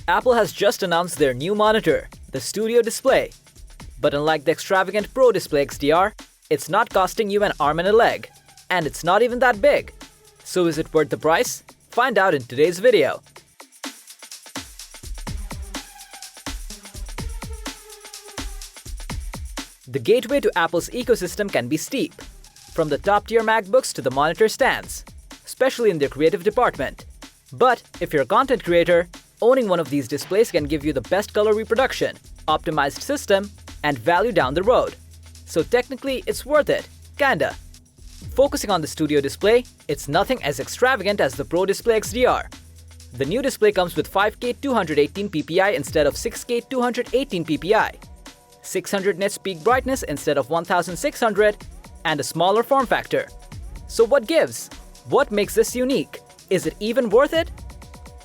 Apple has just announced their new monitor, the Studio Display. But unlike the extravagant Pro Display XDR, it's not costing you an arm and a leg. And it's not even that big. So is it worth the price? Find out in today's video. The gateway to Apple's ecosystem can be steep, from the top-tier MacBooks to the monitor stands, especially in their creative department. But if you're a content creator, owning one of these displays can give you the best color reproduction, optimized system, and value down the road. So technically, it's worth it, kinda. Focusing on the Studio Display, it's nothing as extravagant as the Pro Display XDR. The new display comes with 5K 218 ppi instead of 6K 218 ppi, 600 nits peak brightness instead of 1600, and a smaller form factor. So what gives? What makes this unique? Is it even worth it?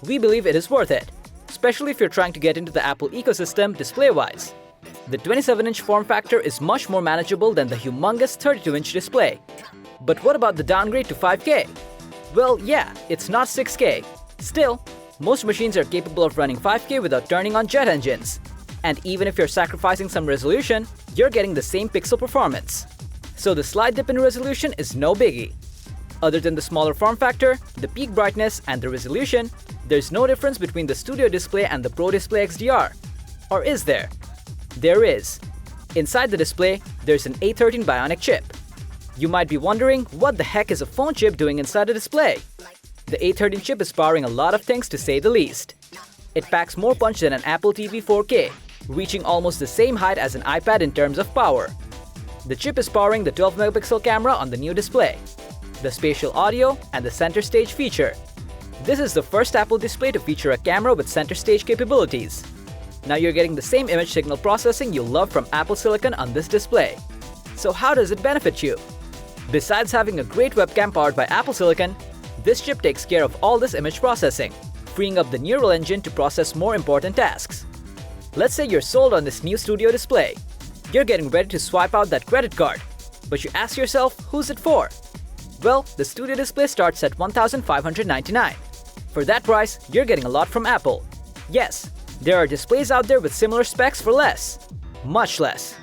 We believe it is worth it, especially if you're trying to get into the Apple ecosystem display-wise. The 27-inch form factor is much more manageable than the humongous 32-inch display. But what about the downgrade to 5K? Well, yeah, it's not 6K. Still, most machines are capable of running 5K without turning on jet engines. And even if you're sacrificing some resolution, you're getting the same pixel performance. So the slight dip in resolution is no biggie. Other than the smaller form factor, the peak brightness, and the resolution, there's no difference between the Studio Display and the Pro Display XDR. Or is there? There is. Inside the display, there's an A13 Bionic chip. You might be wondering, what the heck is a phone chip doing inside a display? The A13 chip is powering a lot of things, to say the least. It packs more punch than an Apple TV 4K, reaching almost the same height as an iPad in terms of power. The chip is powering the 12-megapixel camera on the new display, the spatial audio, and the center stage feature. This is the first Apple display to feature a camera with center stage capabilities. Now you're getting the same image signal processing you'll love from Apple Silicon on this display. So how does it benefit you? Besides having a great webcam powered by Apple Silicon, this chip takes care of all this image processing, freeing up the neural engine to process more important tasks. Let's say you're sold on this new Studio Display. You're getting ready to swipe out that credit card, but you ask yourself, who's it for? Well, the Studio Display starts at $1,599. For that price, you're getting a lot from Apple. Yes, there are displays out there with similar specs for less. Much less.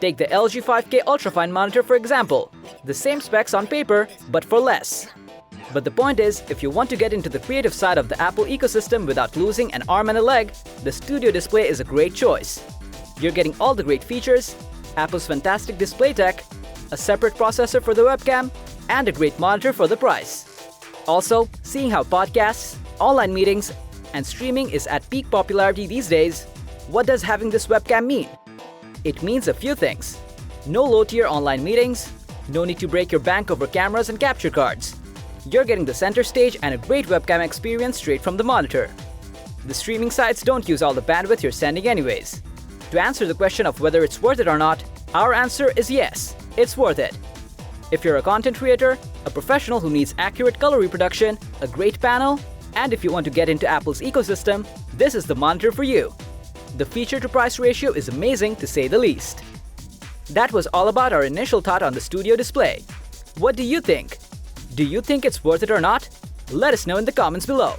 Take the LG 5K Ultrafine monitor for example. The same specs on paper, but for less. But the point is, if you want to get into the creative side of the Apple ecosystem without losing an arm and a leg, the Studio Display is a great choice. You're getting all the great features, Apple's fantastic display tech, a separate processor for the webcam, and a great monitor for the price. Also, seeing how podcasts, online meetings, and streaming is at peak popularity these days, what does having this webcam mean? It means a few things. No low-tier online meetings, no need to break your bank over cameras and capture cards. You're getting the center stage and a great webcam experience straight from the monitor. The streaming sites don't use all the bandwidth you're sending anyways. To answer the question of whether it's worth it or not, our answer is yes, it's worth it. If you're a content creator, a professional who needs accurate color reproduction, a great panel, and if you want to get into Apple's ecosystem, this is the monitor for you. The feature-to-price ratio is amazing, to say the least. That was all about our initial thought on the Studio Display. What do you think? Do you think it's worth it or not? Let us know in the comments below.